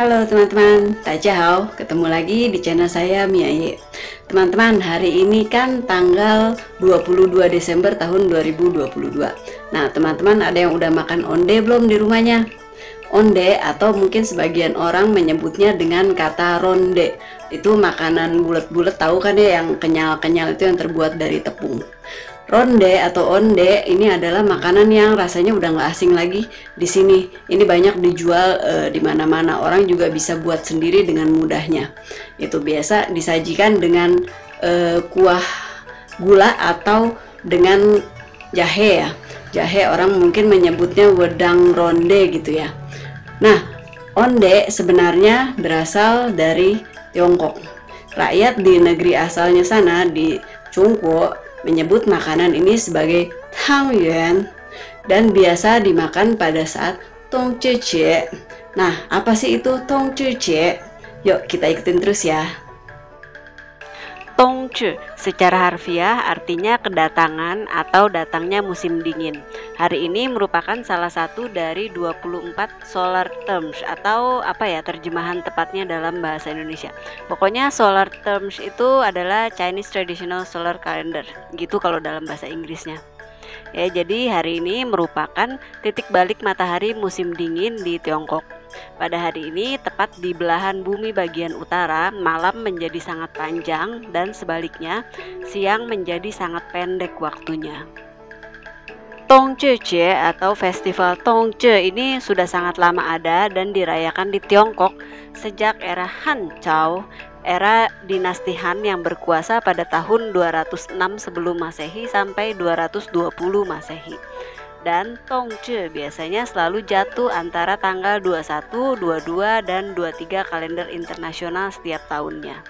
Halo teman-teman, Tajahau, ketemu lagi di channel saya Miaye. Teman-teman, hari ini kan tanggal 22 Desember tahun 2022. Nah, teman-teman ada yang udah makan onde belum di rumahnya? Onde atau mungkin sebagian orang menyebutnya dengan kata ronde. Itu makanan bulat-bulat, tahu kan ya, yang kenyal-kenyal itu yang terbuat dari tepung. Ronde atau onde ini adalah makanan yang rasanya udah nggak asing lagi di sini. Ini banyak dijual di mana-mana. Orang juga bisa buat sendiri dengan mudahnya. Itu biasa disajikan dengan kuah gula atau dengan jahe ya. Jahe orang mungkin menyebutnya wedang ronde gitu ya. Nah, onde sebenarnya berasal dari Tiongkok. Rakyat di negeri asalnya sana di Chungguo menyebut makanan ini sebagai tangyuan dan biasa dimakan pada saat tongzhijie. Nah, apa sih itu tongzhijie? Yuk kita ikutin terus ya. Tongzhi secara harfiah artinya kedatangan atau datangnya musim dingin. Hari ini merupakan salah satu dari 24 solar terms atau terjemahan tepatnya dalam bahasa Indonesia. Pokoknya solar terms itu adalah Chinese Traditional Solar Calendar. Gitu kalau dalam bahasa Inggrisnya. Ya, jadi hari ini merupakan titik balik matahari musim dingin di Tiongkok. Pada hari ini, tepat di belahan bumi bagian utara, malam menjadi sangat panjang dan sebaliknya, siang menjadi sangat pendek waktunya. Tongzhijie atau Festival Tongzhi ini sudah sangat lama ada dan dirayakan di Tiongkok sejak era Han Chao, era dinasti Han yang berkuasa pada tahun 206 sebelum Masehi sampai 220 Masehi. Dan Tongzhi biasanya selalu jatuh antara tanggal 21, 22, dan 23 kalender internasional setiap tahunnya.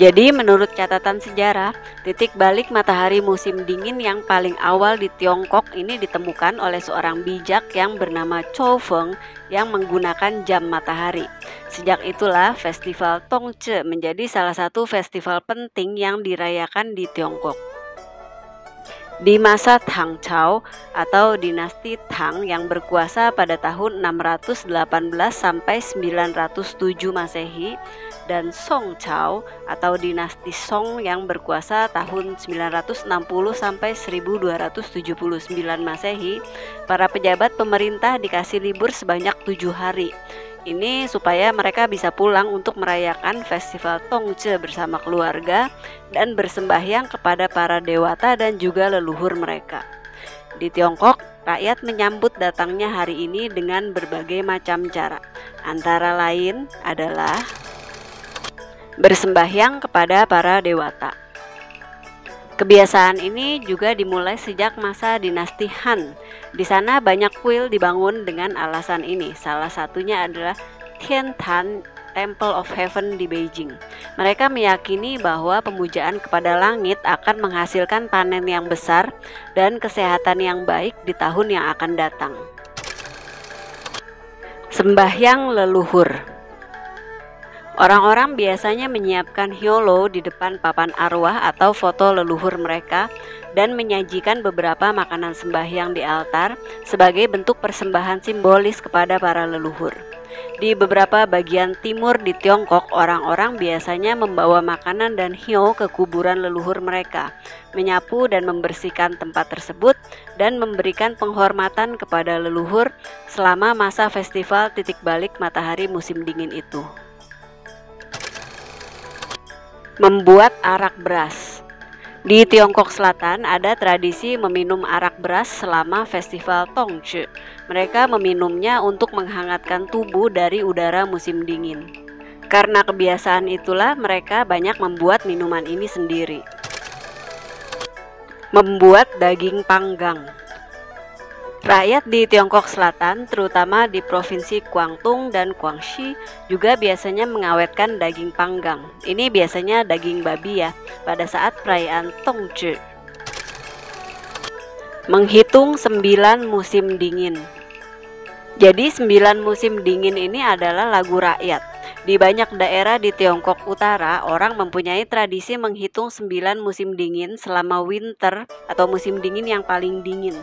Jadi menurut catatan sejarah, titik balik matahari musim dingin yang paling awal di Tiongkok ini ditemukan oleh seorang bijak yang bernama Chou Feng yang menggunakan jam matahari. Sejak itulah Festival Tongzhi menjadi salah satu festival penting yang dirayakan di Tiongkok. Di masa Tang Chao atau dinasti Tang yang berkuasa pada tahun 618 sampai 907 Masehi dan Song Chao atau dinasti Song yang berkuasa tahun 960 sampai 1279 Masehi, para pejabat pemerintah dikasih libur sebanyak 7 hari. Ini supaya mereka bisa pulang untuk merayakan festival Tongzhi bersama keluarga dan bersembahyang kepada para dewata dan juga leluhur mereka. Di Tiongkok, rakyat menyambut datangnya hari ini dengan berbagai macam cara. Antara lain adalah bersembahyang kepada para dewata. Kebiasaan ini juga dimulai sejak masa dinasti Han. Di sana banyak kuil dibangun dengan alasan ini. Salah satunya adalah Tiantan Temple of Heaven di Beijing. Mereka meyakini bahwa pemujaan kepada langit akan menghasilkan panen yang besar dan kesehatan yang baik di tahun yang akan datang. Sembahyang leluhur. Orang-orang biasanya menyiapkan hyolo di depan papan arwah atau foto leluhur mereka dan menyajikan beberapa makanan sembahyang di altar sebagai bentuk persembahan simbolis kepada para leluhur. Di beberapa bagian timur di Tiongkok, orang-orang biasanya membawa makanan dan hyo ke kuburan leluhur mereka, menyapu dan membersihkan tempat tersebut, dan memberikan penghormatan kepada leluhur selama masa festival titik balik matahari musim dingin itu. Membuat arak beras. Di Tiongkok Selatan ada tradisi meminum arak beras selama festival Tongzhi. Mereka meminumnya untuk menghangatkan tubuh dari udara musim dingin. Karena kebiasaan itulah mereka banyak membuat minuman ini sendiri. Membuat daging panggang. Rakyat di Tiongkok Selatan, terutama di provinsi Guangdong dan Guangxi, juga biasanya mengawetkan daging panggang. Ini biasanya daging babi ya, pada saat perayaan Tongzhi. Menghitung 9 musim dingin. Jadi 9 musim dingin ini adalah lagu rakyat. Di banyak daerah di Tiongkok Utara, orang mempunyai tradisi menghitung 9 musim dingin selama winter atau musim dingin yang paling dingin.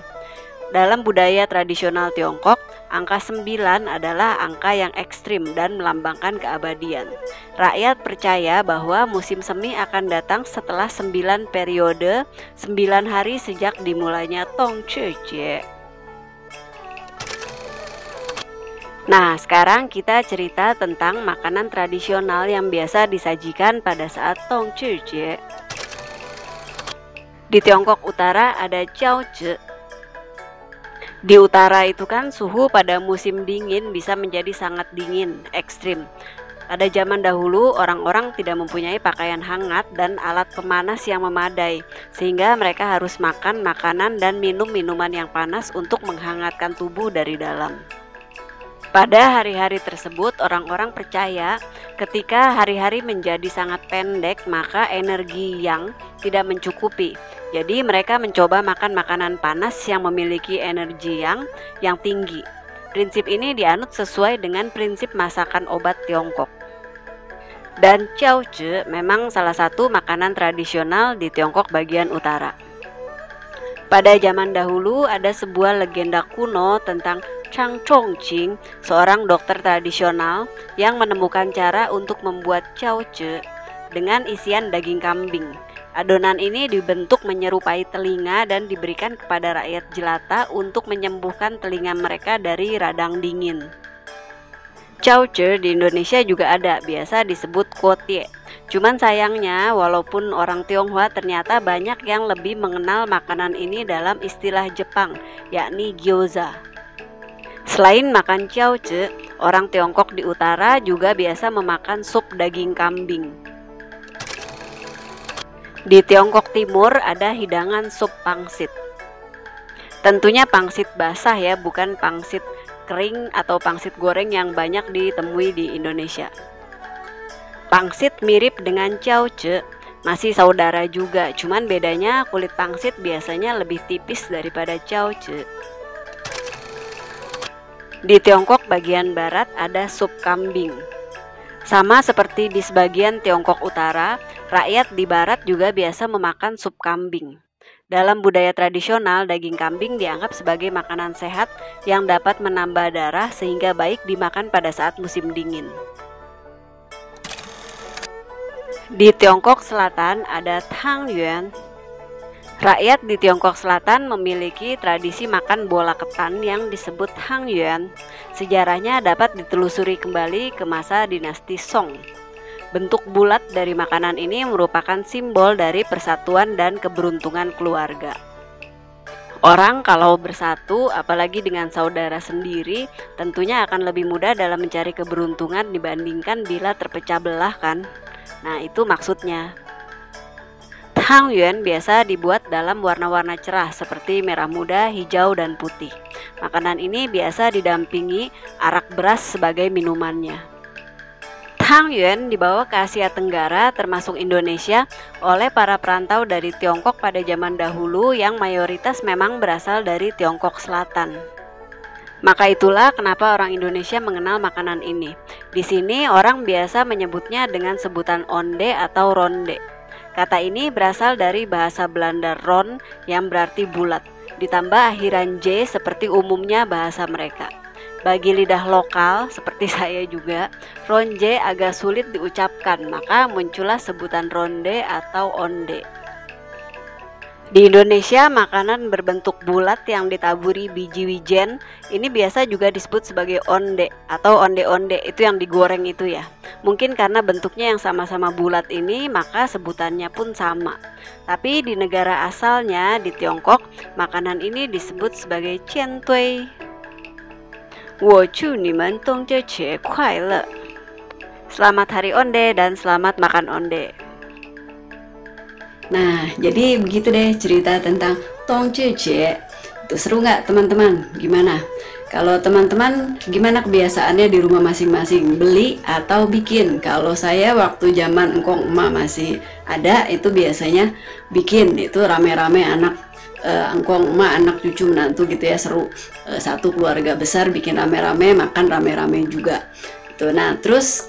Dalam budaya tradisional Tiongkok, angka 9 adalah angka yang ekstrim dan melambangkan keabadian. Rakyat percaya bahwa musim semi akan datang setelah 9 periode, 9 hari sejak dimulainya Tongzhijie. Nah, sekarang kita cerita tentang makanan tradisional yang biasa disajikan pada saat Tongzhijie. Di Tiongkok Utara ada jiaozhi. Di utara itu kan suhu pada musim dingin bisa menjadi sangat dingin, ekstrim. Pada zaman dahulu orang-orang tidak mempunyai pakaian hangat dan alat pemanas yang memadai, sehingga mereka harus makan makanan dan minum minuman yang panas untuk menghangatkan tubuh dari dalam. Pada hari-hari tersebut orang-orang percaya ketika hari-hari menjadi sangat pendek maka energi yang tidak mencukupi. Jadi mereka mencoba makan makanan panas yang memiliki energi yang tinggi. Prinsip ini dianut sesuai dengan prinsip masakan obat Tiongkok. Dan jiaozhi memang salah satu makanan tradisional di Tiongkok bagian utara. Pada zaman dahulu ada sebuah legenda kuno tentang Chang Chongqing, seorang dokter tradisional yang menemukan cara untuk membuat jiaozhi dengan isian daging kambing. Adonan ini dibentuk menyerupai telinga dan diberikan kepada rakyat jelata untuk menyembuhkan telinga mereka dari radang dingin. Jiaozhi di Indonesia juga ada, biasa disebut kuotie. Cuman sayangnya walaupun orang Tionghoa ternyata banyak yang lebih mengenal makanan ini dalam istilah Jepang, yakni gyoza. Selain makan jiaozhi, orang Tiongkok di utara juga biasa memakan sup daging kambing. Di Tiongkok Timur ada hidangan sup pangsit. Tentunya pangsit basah ya, bukan pangsit kering atau pangsit goreng yang banyak ditemui di Indonesia. Pangsit mirip dengan jiaozhi, masih saudara juga, cuman bedanya kulit pangsit biasanya lebih tipis daripada jiaozhi. Di Tiongkok bagian barat ada sup kambing. Sama seperti di sebagian Tiongkok Utara, rakyat di barat juga biasa memakan sup kambing. Dalam budaya tradisional, daging kambing dianggap sebagai makanan sehat yang dapat menambah darah sehingga baik dimakan pada saat musim dingin. Di Tiongkok Selatan ada tangyuan. Rakyat di Tiongkok Selatan memiliki tradisi makan bola ketan yang disebut tangyuan. Sejarahnya dapat ditelusuri kembali ke masa dinasti Song. Bentuk bulat dari makanan ini merupakan simbol dari persatuan dan keberuntungan keluarga. Orang kalau bersatu, apalagi dengan saudara sendiri, tentunya akan lebih mudah dalam mencari keberuntungan dibandingkan bila terpecah belah kan. Nah, itu maksudnya. Tangyuan biasa dibuat dalam warna-warna cerah seperti merah muda, hijau, dan putih. Makanan ini biasa didampingi arak beras sebagai minumannya. Tangyuan dibawa ke Asia Tenggara termasuk Indonesia oleh para perantau dari Tiongkok pada zaman dahulu yang mayoritas memang berasal dari Tiongkok Selatan. Maka itulah kenapa orang Indonesia mengenal makanan ini. Di sini orang biasa menyebutnya dengan sebutan onde atau ronde. Kata ini berasal dari bahasa Belanda ron yang berarti bulat, ditambah akhiran j seperti umumnya bahasa mereka. Bagi lidah lokal seperti saya juga, ronje agak sulit diucapkan, maka muncullah sebutan ronde atau onde. Di Indonesia, makanan berbentuk bulat yang ditaburi biji wijen ini biasa juga disebut sebagai onde atau onde-onde, itu yang digoreng itu ya. Mungkin karena bentuknya yang sama-sama bulat ini, maka sebutannya pun sama. Tapi di negara asalnya, di Tiongkok, makanan ini disebut sebagai ciantui. Wo chu ni men Tongzhijie kuai le. Selamat hari onde dan selamat makan onde. Nah, jadi begitu deh cerita tentang Tongzhijie. Itu seru nggak teman-teman? Gimana? Kalau teman-teman gimana kebiasaannya di rumah masing-masing? Beli atau bikin? Kalau saya waktu zaman engkong emak masih ada, itu biasanya bikin. Itu rame-rame anak engkong emak, anak cucu menantu gitu ya, seru. Satu keluarga besar bikin rame-rame, makan rame-rame juga. gitu. Nah, terus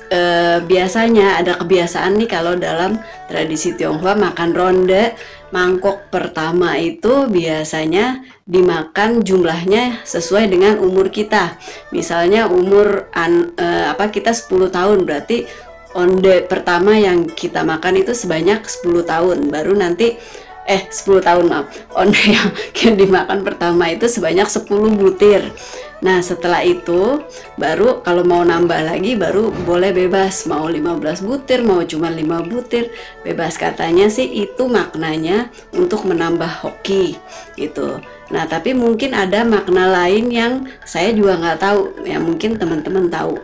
biasanya ada kebiasaan nih kalau dalam tradisi Tionghoa makan ronde, mangkok pertama itu biasanya dimakan jumlahnya sesuai dengan umur kita. Misalnya umur kita 10 tahun, berarti onde pertama yang kita makan itu sebanyak 10 tahun. Baru nanti 10 tahun maaf. Onde yang dimakan pertama itu sebanyak 10 butir. Nah, setelah itu baru kalau mau nambah lagi baru boleh bebas, mau 15 butir, mau cuma 5 butir, bebas. Katanya sih itu maknanya untuk menambah hoki gitu. Nah, tapi mungkin ada makna lain yang saya juga nggak tahu, ya mungkin teman-teman tahu.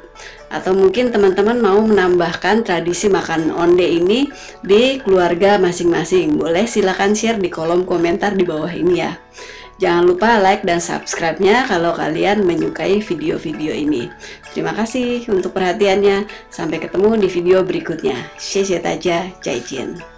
Atau mungkin teman-teman mau menambahkan tradisi makan onde ini di keluarga masing-masing. Boleh silakan share di kolom komentar di bawah ini ya. Jangan lupa like dan subscribe-nya kalau kalian menyukai video-video ini. Terima kasih untuk perhatiannya. Sampai ketemu di video berikutnya. Xie xie daja, zaijian.